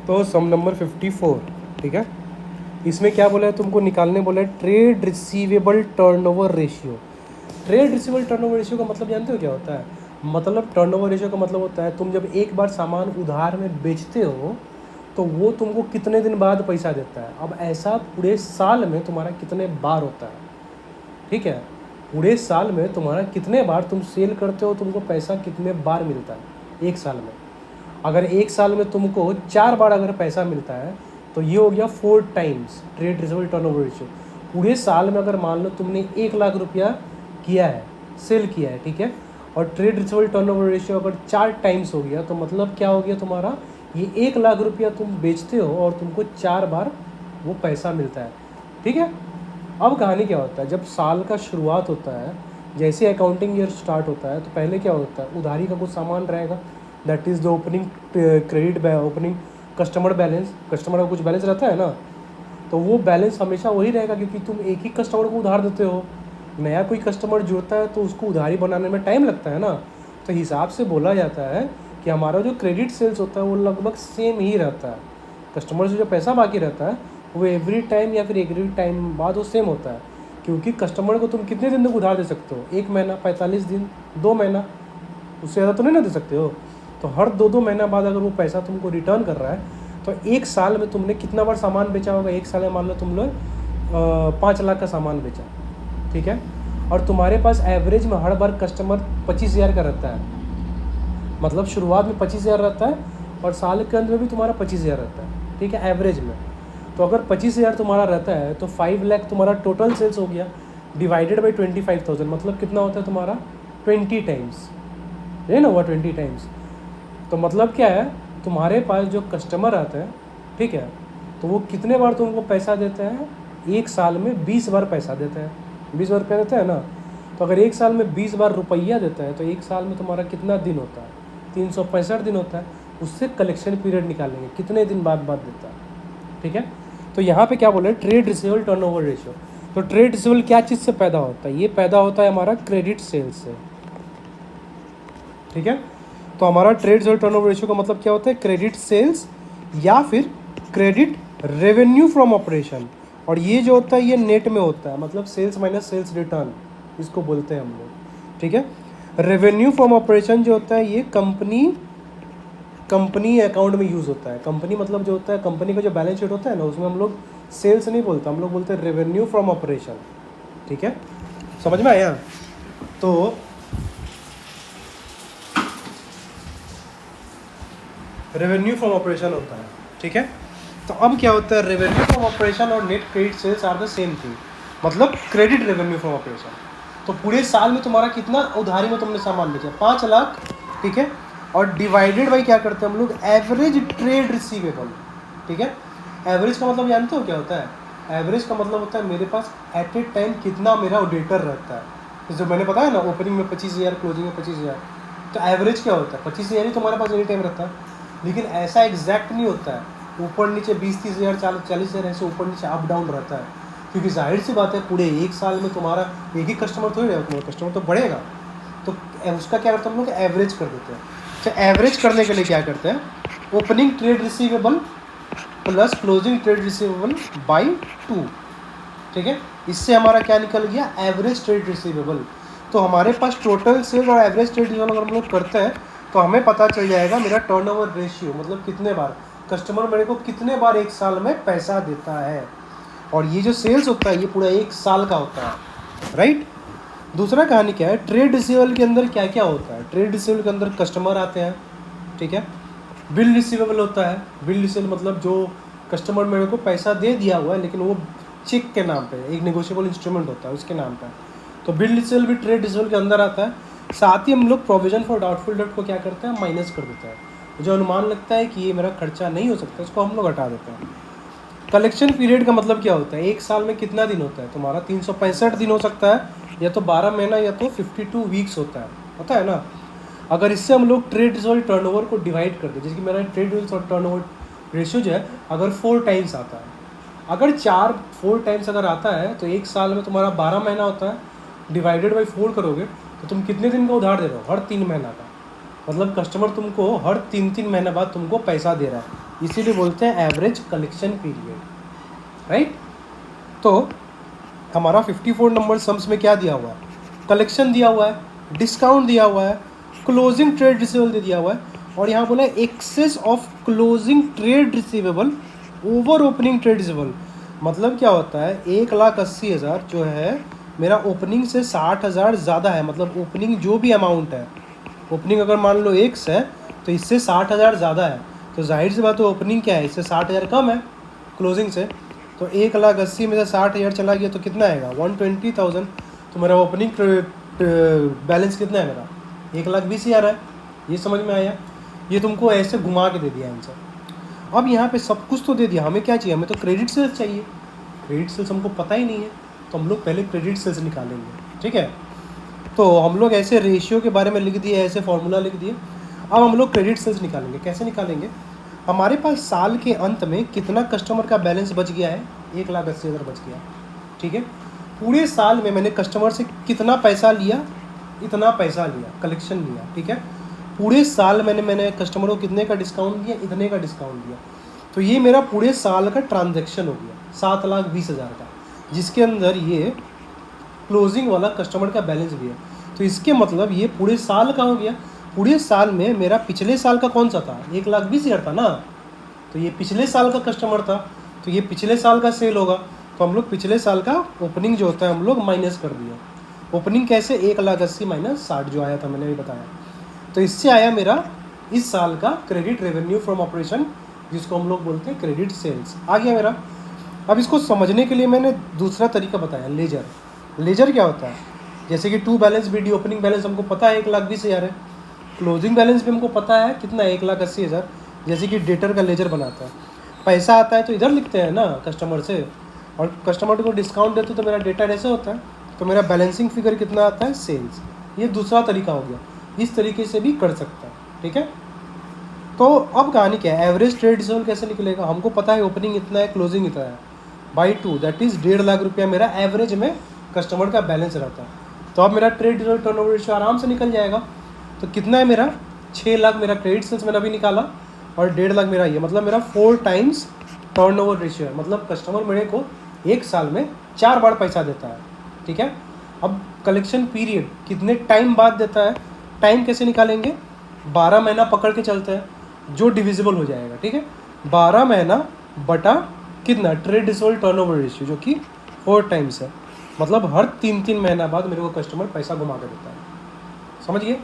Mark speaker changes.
Speaker 1: तो सम नंबर 54, ठीक है, इसमें क्या बोला है तुमको निकालने बोला है trade receivable turnover ratio. Trade receivable turnover ratio का मतलब जानते हो क्या होता है? मतलब टर्नओवर रेशियो का मतलब होता है तुम जब एक बार सामान उधार में बेचते हो तो वो तुमको कितने दिन बाद पैसा देता है। अब ऐसा पूरे साल में तुम्हारा कितने बार होता है, ठीक है, पूरे साल में तुम्हारा कितने बार तुम सेल करते हो, तुमको पैसा कितने बार मिलता है एक साल में। अगर एक साल में तुमको 4 बार अगर पैसा मिलता है तो ये हो गया 4 times trade receivable turnover ratio. पूरे साल में अगर मान लो तुमने 1 लाख रुपया किया है, सेल किया है, ठीक है, और ट्रेड रिसीवेबल टर्नओवर रेशियो अगर 4 टाइम्स हो गया तो मतलब क्या हो गया तुम्हारा, ये 1 लाख रुपया तुम बेचते हो और तुमको 4 बार वो पैसा मिलता है, ठीक है। अब कहानी क्या होता है, जब साल का शुरुआत होता है, जैसे अकाउंटिंग ईयर स्टार्ट होता है तो पहले क्या होता है, उधारी का कुछ सामान रहेगा, that is the opening credit opening customer balance. Customer का कुछ बैलेंस रहता है ना, तो वो बैलेंस हमेशा वही रहेगा क्योंकि तुम एक ही कस्टमर को उधार देते हो। नया कोई कस्टमर जुड़ता है तो उसको उधारी बनाने में टाइम लगता है ना, तो हिसाब से बोला जाता है कि हमारा जो क्रेडिट सेल्स होता है वो लगभग सेम ही रहता है। कस्टमर से जो पैसा बाकी रहता है वो एवरी टाइम या फिर एवरी टाइम बाद वो सेम होता है, क्योंकि कस्टमर को तुम कितने दिन तक उधार दे सकते हो, 1 महीना, 45 दिन, 2 महीना, उससे ज़्यादा तो नहीं ना दे सकते हो। तो हर 2-2 महीना बाद अगर वो पैसा तुमको रिटर्न कर रहा है तो एक साल में तुमने कितना बार सामान बेचा होगा। एक साल में मान लो तुम लोग 5 लाख का सामान बेचा, ठीक है, और तुम्हारे पास एवरेज में हर बार कस्टमर 25,000 का रहता है, मतलब शुरुआत में 25,000 रहता है और साल के अंत में भी तुम्हारा 25,000 रहता है, ठीक है, एवरेज में। तो अगर 25,000 तुम्हारा रहता है तो 5 लाख तुम्हारा टोटल सेल्स हो गया, डिवाइडेड बाई 25,000, मतलब कितना होता है तुम्हारा 20 टाइम्स, ये ना हुआ 20 टाइम्स। तो मतलब क्या है, तुम्हारे पास जो कस्टमर आते हैं, ठीक है, तो वो कितने बार तुमको पैसा देते हैं, एक साल में 20 बार पैसा देते हैं, 20 बार रुपया देते हैं ना। तो अगर एक साल में 20 बार रुपया देता है तो एक साल में तुम्हारा कितना दिन होता है, 365 दिन होता है। उससे कलेक्शन पीरियड निकालेंगे कितने दिन बाद देता है, ठीक है। तो यहाँ पे क्या बोल रहे हैं, ट्रेड रिसीवेबल टर्नओवर रेशियो। तो ट्रेड रिसीवेबल क्या चीज़ से पैदा होता है, ये पैदा होता है हमारा क्रेडिट सेल्स से, ठीक है। तो हमारा ट्रेड रिसीवेबल टर्नओवर रेशियो का मतलब क्या होता है, क्रेडिट सेल्स या फिर क्रेडिट रेवेन्यू फ्रॉम ऑपरेशन। और ये जो होता है ये नेट में होता है, मतलब सेल्स माइनस सेल्स रिटर्न इसको बोलते हैं हम लोग, ठीक है। रेवेन्यू फ्रॉम ऑपरेशन जो होता है ये कंपनी अकाउंट में यूज़ होता है। कंपनी मतलब जो होता है, कंपनी का जो बैलेंस शीट होता है ना, उसमें हम लोग सेल्स नहीं बोलते, हम लोग बोलते हैं रेवेन्यू फ्रॉम ऑपरेशन, ठीक है, समझ में आया। तो रेवेन्यू फ्रॉम ऑपरेशन होता है, ठीक है। तो अब क्या होता है, रेवेन्यू फ्रॉम ऑपरेशन और net credit sales are the same thing, मतलब क्रेडिट रेवेन्यू फ्रॉम ऑपरेशन। तो पूरे साल में तुम्हारा कितना उधारी में तुमने सामान बेचा, 5 लाख, ठीक है, और डिवाइडेड बाई क्या करते हैं हम लोग, एवरेज ट्रेड रिसीवेबल, ठीक है। एवरेज का मतलब जानते हो क्या होता है, एवरेज का मतलब होता है मेरे पास एट ए टाइम कितना मेरा डेटर रहता है। जो मैंने बताया ना, ओपनिंग में 25,000, क्लोजिंग में 25,000, तो एवरेज क्या होता है, 25,000 ही तुम्हारे पास एनी टाइम रहता है। लेकिन ऐसा एग्जैक्ट नहीं होता है, ऊपर नीचे 20-30,000, 40,000 ऐसे ऊपर नीचे अप डाउन रहता है, क्योंकि जाहिर सी बात है पूरे एक साल में तुम्हारा एक ही कस्टमर थोड़ी रहेगा, तुम्हारा कस्टमर तो बढ़ेगा। तो उसका क्या करते हैं हम लोग, एवरेज कर देते हैं। अच्छा, एवरेज करने के लिए क्या करते हैं, opening trade receivable plus closing trade receivable by 2, ठीक है। इससे हमारा क्या निकल गया, एवरेज ट्रेड रिसीवेबल। तो हमारे पास टोटल सेल और एवरेज ट्रेड रिसीवेबल अगर हम लोग करते हैं तो हमें पता चल जाएगा मेरा टर्नओवर रेशियो, मतलब कितने बार कस्टमर मेरे को कितने बार एक साल में पैसा देता है। और ये जो सेल्स होता है ये पूरा एक साल का होता है, राइट। दूसरा कहानी क्या है, ट्रेड रिसीवेबल के अंदर क्या क्या होता है। ट्रेड रिसीवेबल के अंदर कस्टमर आते हैं, ठीक है, बिल रिसीवेबल होता है। बिल रिसीवेबल मतलब जो कस्टमर मेरे को पैसा दे दिया हुआ है लेकिन वो चेक के नाम पे, एक नेगोशिएबल इंस्ट्रूमेंट होता है उसके नाम पे, तो बिल रिसीवेबल भी ट्रेड रिसीवेबल के अंदर आता है। साथ ही हम लोग प्रोविजन फॉर डाउटफुल डेट को क्या करते हैं, माइनस कर देते हैं। जो अनुमान लगता है कि ये मेरा खर्चा नहीं हो सकता उसको हम लोग हटा देते हैं। कलेक्शन पीरियड का मतलब क्या होता है, एक साल में कितना दिन होता है तुम्हारा, 365 दिन हो सकता है, या तो 12 महीना या तो 52 वीक्स होता है ना। अगर इससे हम लोग ट्रेड रिसीवेबल टर्नओवर को डिवाइड कर दें, जैसे कि मेरा ट्रेड रिसीवेबल टर्नओवर रेशियो जो है अगर 4 टाइम्स आता है, अगर 4 टाइम्स अगर आता है तो एक साल में तुम्हारा 12 महीना होता है, डिवाइडेड बाई 4 करोगे तो तुम कितने दिन का उधार दे रहे हो, हर 3 महीना का। मतलब कस्टमर तुमको हर 3-3 महीने बाद तुमको पैसा दे रहा है, इसीलिए बोलते हैं एवरेज कलेक्शन पीरियड, राइट। तो हमारा 54 नंबर सम्स में क्या दिया हुआ है, कलेक्शन दिया हुआ है, डिस्काउंट दिया हुआ है, क्लोजिंग ट्रेड रिसीवेबल दे दिया हुआ है, और यहाँ बोला excess of closing trade receivable over opening trade receivable. मतलब क्या होता है, 1,80,000 जो है मेरा ओपनिंग से 60,000 ज़्यादा है, मतलब ओपनिंग जो भी अमाउंट है, ओपनिंग अगर मान लो 1 है तो इससे 60,000 ज़्यादा है, तो जाहिर सी बात है ओपनिंग क्या है, इससे 60,000 कम है क्लोजिंग से। तो 1,80,000 में से 60,000 चला गया तो कितना आएगा, 120,000। तो मेरा ओपनिंग बैलेंस कितना है, मेरा 1,20,000 है। ये समझ में आया, ये तुमको ऐसे घुमा के दे दिया आंसर। अब यहाँ पे सब कुछ तो दे दिया, हमें क्या चाहिए, हमें तो क्रेडिट सेल्स चाहिए। क्रेडिट सेल्स हमको पता ही नहीं है, तो हम लोग पहले क्रेडिट सेल्स निकालेंगे, ठीक है। तो हम लोग ऐसे रेशियो के बारे में लिख दिए, ऐसे फॉर्मूला लिख दिए। अब हम लोग क्रेडिट सेल्स निकालेंगे। कैसे निकालेंगे, हमारे पास साल के अंत में कितना कस्टमर का बैलेंस बच गया है, 1,80,000 बच गया, ठीक है। पूरे साल में मैंने कस्टमर से कितना पैसा लिया, इतना पैसा लिया, कलेक्शन लिया, ठीक है। पूरे साल मैंने कस्टमर को कितने का डिस्काउंट दिया, इतने का डिस्काउंट दिया। तो ये मेरा पूरे साल का ट्रांजैक्शन हो गया 7,20,000 का, जिसके अंदर ये क्लोजिंग वाला कस्टमर का बैलेंस भी है। तो इसके मतलब ये पूरे साल का हो गया। पूरे साल में मेरा पिछले साल का कौन सा था, 1,20,000 था ना, तो ये पिछले साल का कस्टमर था, तो ये पिछले साल का सेल होगा। तो हम लोग पिछले साल का ओपनिंग जो होता है हम लोग माइनस कर दिया। ओपनिंग कैसे, 1,80,000 माइनस 60 जो आया था, मैंने भी बताया। तो इससे आया मेरा इस साल का क्रेडिट रेवेन्यू फ्रॉम ऑपरेशन, जिसको हम लोग बोलते हैं क्रेडिट सेल्स, आ गया मेरा। अब इसको समझने के लिए मैंने दूसरा तरीका बताया, लेजर। लेजर क्या होता है, जैसे कि to balance B D, opening balance हमको पता है 1,20,000 है, क्लोजिंग बैलेंस भी हमको पता है कितना है, 1,80,000। जैसे कि डेटर का लेजर बनाता है, पैसा आता है तो इधर लिखते हैं ना कस्टमर से, और कस्टमर को डिस्काउंट देते तो मेरा डेटा ऐसे होता है, तो मेरा बैलेंसिंग फिगर कितना आता है, सेल्स। ये दूसरा तरीका हो गया, इस तरीके से भी कर सकता है, ठीक है। तो अब कहानी क्या है, एवरेज ट्रेड रिसीवेबल कैसे निकलेगा, हमको पता है ओपनिंग इतना है, क्लोजिंग इतना है, बाई 2, दैट इज़ 1.5 लाख रुपया मेरा एवरेज में कस्टमर का बैलेंस रहता है। तो अब मेरा ट्रेड रिसीवेबल टर्नओवर रेशियो आराम से निकल जाएगा। तो कितना है मेरा, 6 लाख मेरा क्रेडिट सेल्स मैंने अभी निकाला, और 1.5 लाख मेरा ये, मतलब मेरा 4 टाइम्स टर्नओवर रेशियो है। मतलब कस्टमर मेरे को 1 साल में 4 बार पैसा देता है, ठीक है। अब कलेक्शन पीरियड कितने टाइम बाद देता है, टाइम कैसे निकालेंगे, 12 महीना पकड़ के चलते हैं, जो डिविजिबल हो जाएगा, ठीक है। 12 महीना बटा कितना, ट्रेड रिसीवेबल टर्नओवर रेशियो, जो कि 4 टाइम्स है। मतलब हर 3-3 महीना बाद मेरे को कस्टमर पैसा घुमा के देता है, समझिए।